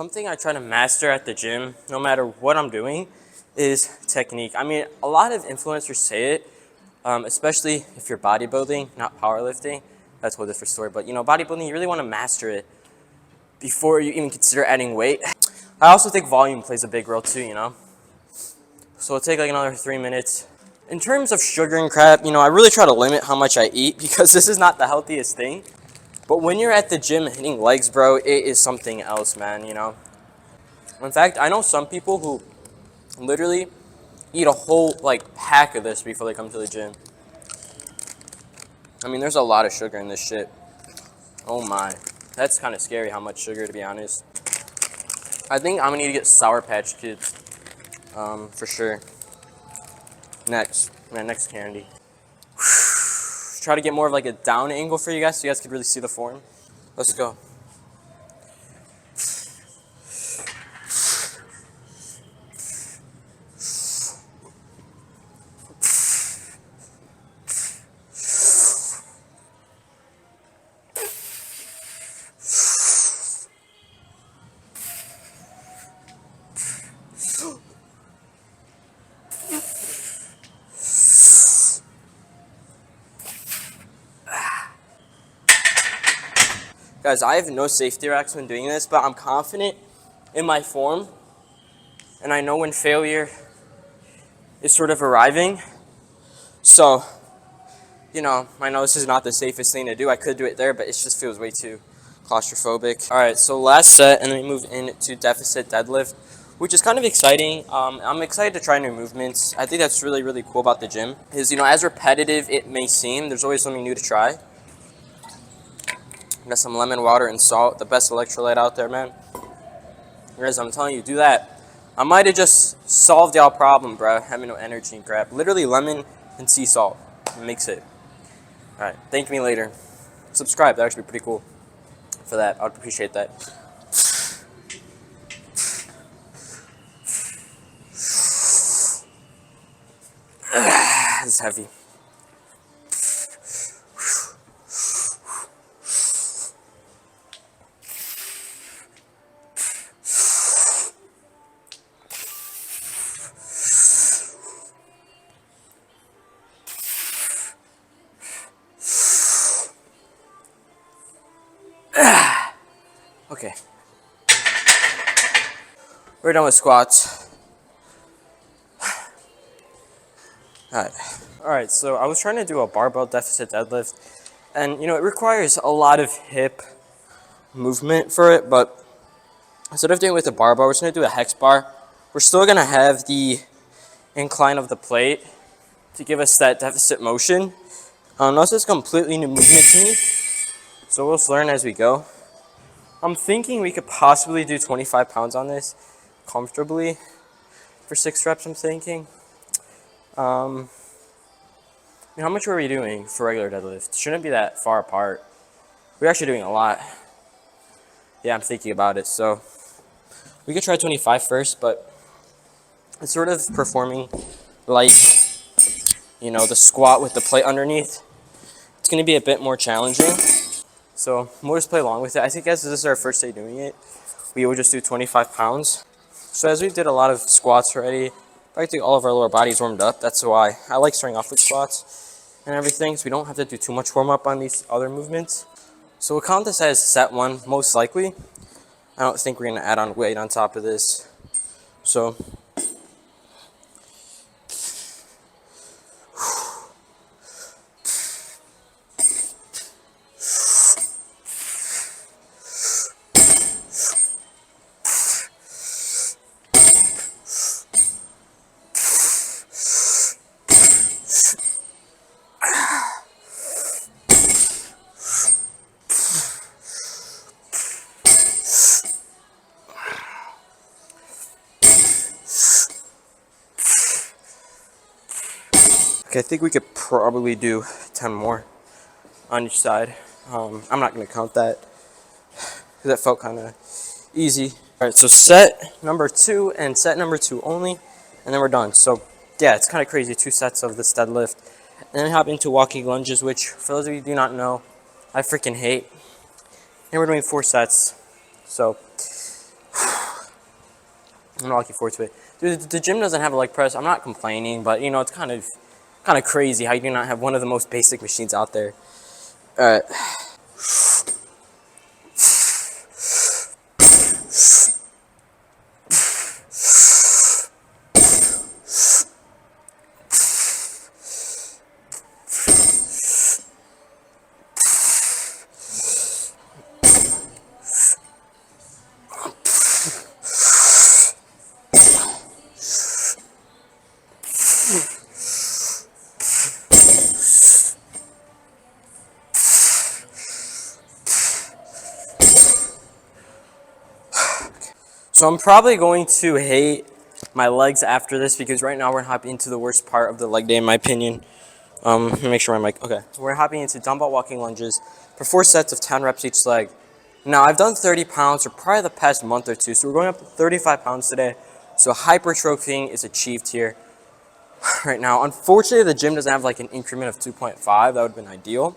something I try to master at the gym, no matter what I'm doing, is technique. I mean, a lot of influencers say it, especially if you're bodybuilding, not powerlifting. That's a whole different story. But, you know, bodybuilding, you really want to master it before you even consider adding weight. I also think volume plays a big role too, you know? So it'll take like another 3 minutes. In terms of sugar and crap, you know, I really try to limit how much I eat because this is not the healthiest thing. But when you're at the gym hitting legs, bro, it is something else, man, you know? In fact, I know some people who literally eat a whole, like, pack of this before they come to the gym. I mean, there's a lot of sugar in this shit. Oh my. That's kind of scary how much sugar, to be honest. I think I'm gonna need to get Sour Patch Kids. For sure. Next candy. Try to get more of like a down angle for you guys so you guys can really see the form. Let's go. Guys, I have no safety racks when doing this, but I'm confident in my form, and I know when failure is sort of arriving. So, you know, I know this is not the safest thing to do. I could do it there, but it just feels way too claustrophobic. All right, so last set, and then we move into deficit deadlift, which is kind of exciting. I'm excited to try new movements. I think that's really, really cool about the gym is, you know, as repetitive it may seem, there's always something new to try. Got some lemon water and salt, the best electrolyte out there, man. Guys, I'm telling you, do that. I might have just solved y'all problem, bro. Having no energy and crap. Literally lemon and sea salt. It makes it. All right, thank me later. Subscribe, that'd actually be pretty cool for that. I would appreciate that. This is heavy. Okay. We're done with squats. Alright, so I was trying to do a barbell deficit deadlift, and you know, it requires a lot of hip movement for it, but instead of doing it with a barbell, we're just going to do a hex bar. We're still going to have the incline of the plate to give us that deficit motion. This is completely new movement to me, so we'll learn as we go. I'm thinking we could possibly do 25 pounds on this comfortably for 6 reps, I'm thinking. How much were we doing for regular deadlift? Shouldn't be that far apart. We're actually doing a lot. Yeah, I'm thinking about it. So we could try 25 first, but it's sort of performing like, you know, the squat with the plate underneath. It's going to be a bit more challenging. So we'll just play along with it. I think as this is our first day doing it, we will just do 25 pounds. So as we did a lot of squats already, practically all of our lower bodies warmed up. That's why I like starting off with squats and everything, so we don't have to do too much warm up on these other movements. So we'll count this as set 1, most likely. I don't think we're going to add on weight on top of this. So okay, I think we could probably do 10 more on each side. I'm not going to count that because that felt kind of easy. All right, so set number 2 and set number 2 only, and then we're done. So yeah, it's kind of crazy, 2 sets of this deadlift. And then hop into walking lunges, which for those of you who do not know, I freaking hate. And we're doing 4 sets. So I'm not looking forward to it. Dude, the gym doesn't have a leg press. I'm not complaining, but you know, it's kind of crazy how you do not have one of the most basic machines out there. All right. 'Kay. So I'm probably going to hate my legs after this because right now we're hopping into the worst part of the leg day in my opinion. Let me make sure my mic, okay. We're hopping into dumbbell walking lunges for 4 sets of 10 reps each leg. Now I've done 30 pounds for probably the past month or two, so we're going up to 35 pounds today. So hypertrophying is achieved here right now. Unfortunately, the gym doesn't have like an increment of 2.5. That would have been ideal.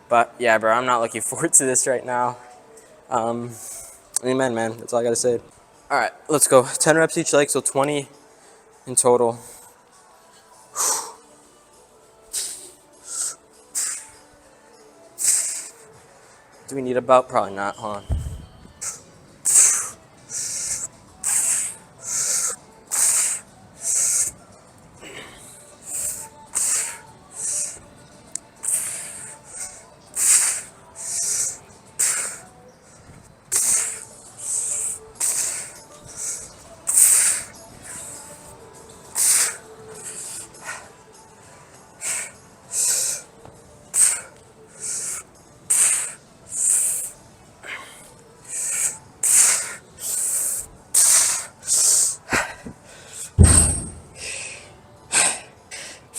But yeah, bro, I'm not looking forward to this right now. Amen, man. That's all I gotta say. All right, let's go. 10 reps each leg, so 20 in total. Do we need a belt? Probably not. Hold on.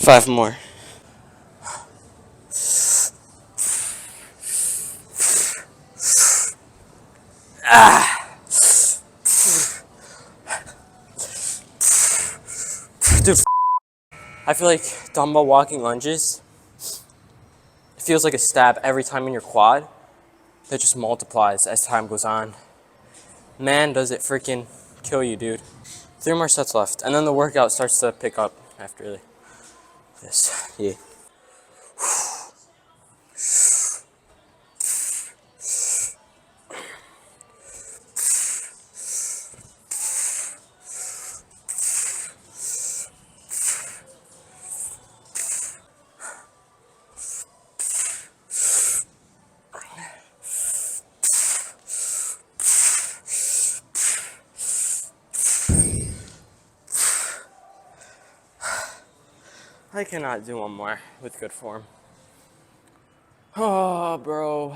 5 more. Dude, I feel like dumbbell walking lunges, it feels like a stab every time in your quad that just multiplies as time goes on. Man, does it freaking kill you, dude. 3 more sets left, and then the workout starts to pick up after this. Yeah. 'I cannot do one more with good form. Oh, bro.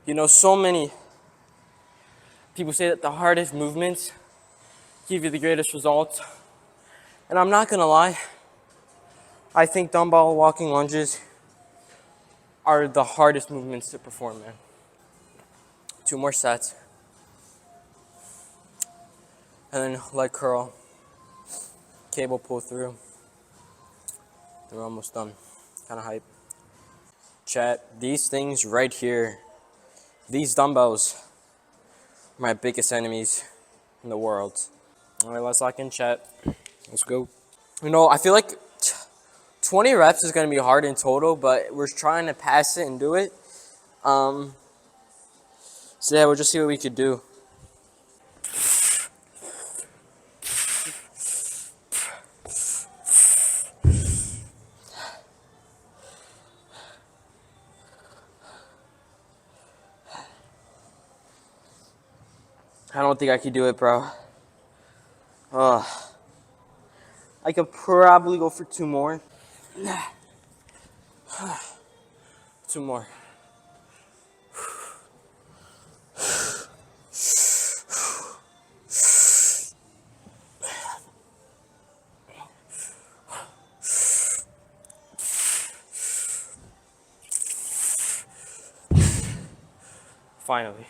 You know, so many people say that the hardest movements give you the greatest results. And I'm not gonna lie, I think dumbbell walking lunges are the hardest movements to perform, man. 2 more sets. And then leg curl, cable pull through. Then we're almost done. Kind of hype. Chat, these things right here, these dumbbells are my biggest enemies in the world. All right, let's lock in, chat. Let's go. You know, I feel like 20 reps is going to be hard in total, but we're trying to pass it and do it. So yeah, we'll just see what we could do. I don't think I could do it, bro. I could probably go for 2 more. 2 more. Finally.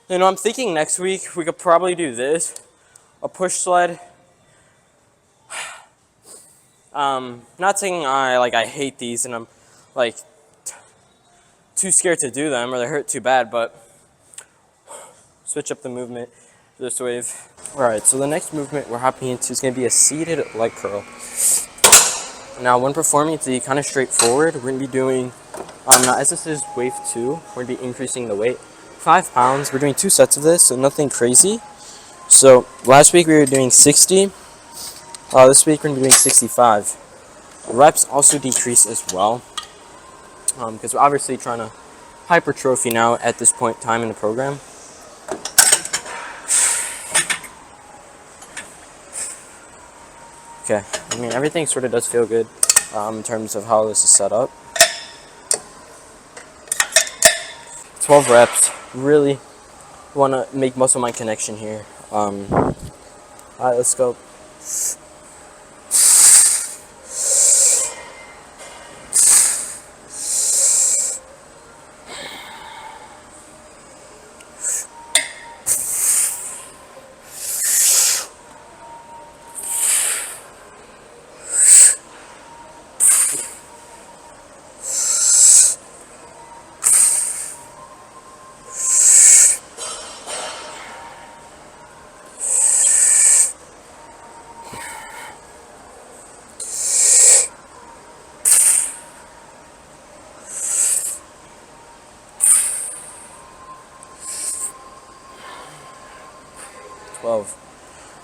You know, I'm thinking next week we could probably do this. A push sled. Not saying I hate these and I'm like too scared to do them or they hurt too bad, but switch up the movement for this wave. Alright, so the next movement we're hopping into is going to be a seated leg curl. Now, when performing, it's kind of straightforward. We're going to be doing, now as this is wave 2, we're going to be increasing the weight. 5 pounds. We're doing 2 sets of this, so nothing crazy. So, last week we were doing 60. This week we're going to be doing 65. Reps also decrease as well, because we're obviously trying to hypertrophy now at this point in time in the program. Okay, I mean, everything sort of does feel good in terms of how this is set up. 12 reps. Really want to make muscle mind connection here. Alright, let's go.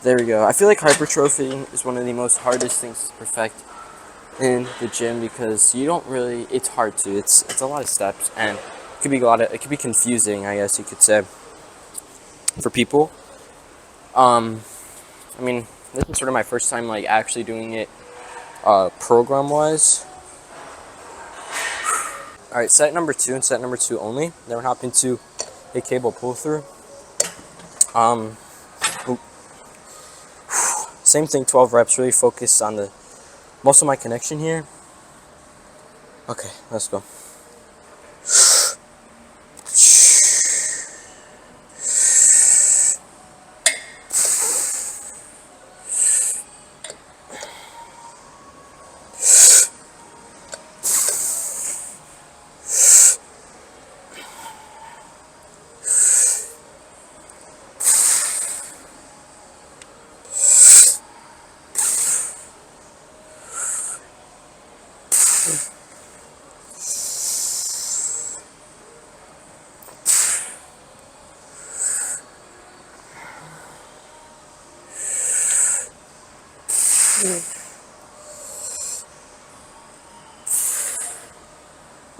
There we go. I feel like hypertrophy is one of the most hardest things to perfect in the gym because you don't really, it's hard to, it's a lot of steps, and it could be confusing, I guess you could say, for people. I mean, this is sort of my first time like actually doing it program wise. Alright, set number 2 and set number 2 only. Then we're hopping to a cable pull through. Same thing, 12 reps, really focus on the muscle mind connection here. Okay, let's go.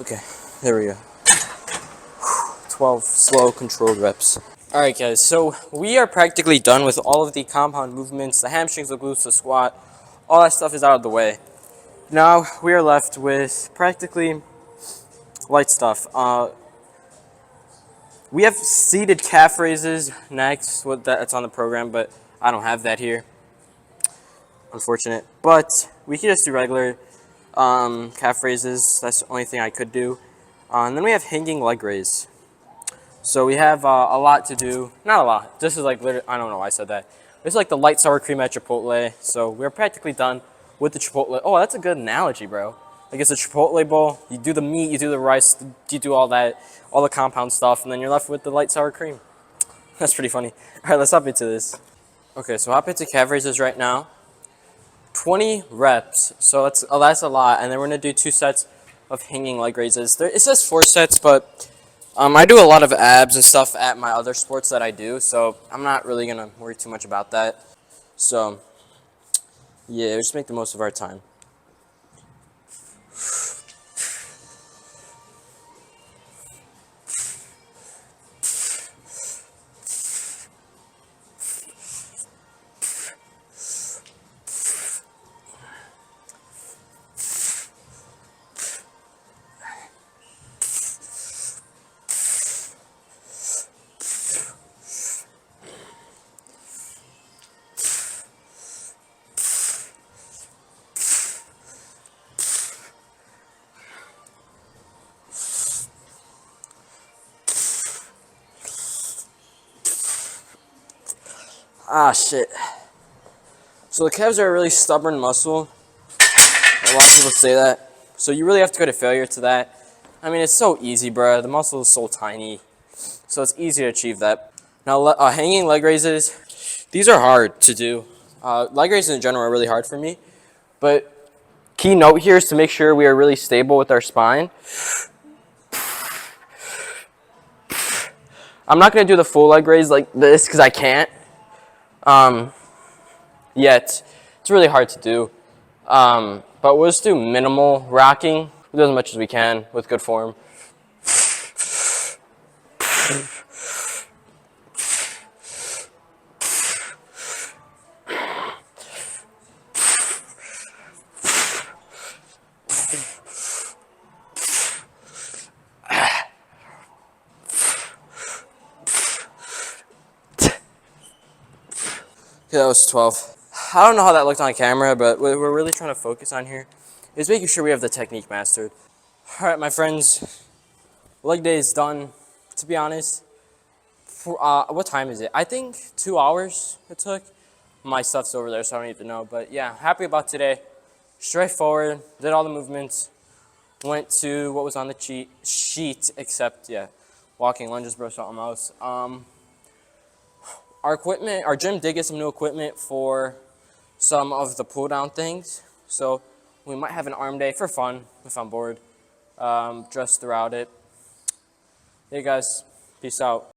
Okay, there we go. 12 slow, controlled reps. Alright guys, so we are practically done with all of the compound movements, the hamstrings, the glutes, the squat, all that stuff is out of the way. Now we are left with practically light stuff. We have seated calf raises next, that's on the program, but I don't have that here. Unfortunate. But we can just do regular calf raises. That's the only thing I could do. And then we have hanging leg raise. So we have a lot to do. Not a lot. This is like literally, I don't know why I said that. It's like the light sour cream at Chipotle. So we're practically done with the Chipotle. Oh, that's a good analogy, bro. Like it's a Chipotle bowl. You do the meat, you do the rice, you do all that, all the compound stuff, and then you're left with the light sour cream. That's pretty funny. All right, let's hop into this. Okay, so hop into calf raises right now. 20 reps, so that's a lot, and then we're gonna do 2 sets of hanging leg raises. It says 4 sets, but I do a lot of abs and stuff at my other sports that I do, so I'm not really gonna worry too much about that. So yeah, just make the most of our time. Ah, shit. So the calves are a really stubborn muscle. A lot of people say that. So you really have to go to failure to that. I mean, it's so easy, bro. The muscle is so tiny. So it's easy to achieve that. Now, hanging leg raises, these are hard to do. Leg raises in general are really hard for me, but key note here is to make sure we are really stable with our spine. I'm not going to do the full leg raise like this because I can't yet. It's really hard to do. But we'll just do minimal rocking. We'll do as much as we can with good form. Okay, that was 12. I don't know how that looked on camera, but what we're really trying to focus on here is making sure we have the technique mastered. All right, my friends, leg day is done. To be honest, what time is it? I think 2 hours it took. My stuff's over there, so I don't even know. But yeah, happy about today. Straightforward, did all the movements. Went to what was on the cheat sheet, except, yeah, walking lunges, bro, something else. Our equipment, our gym did get some new equipment for some of the pull down things. So we might have an arm day for fun if I'm bored, just throughout it. Hey guys, peace out.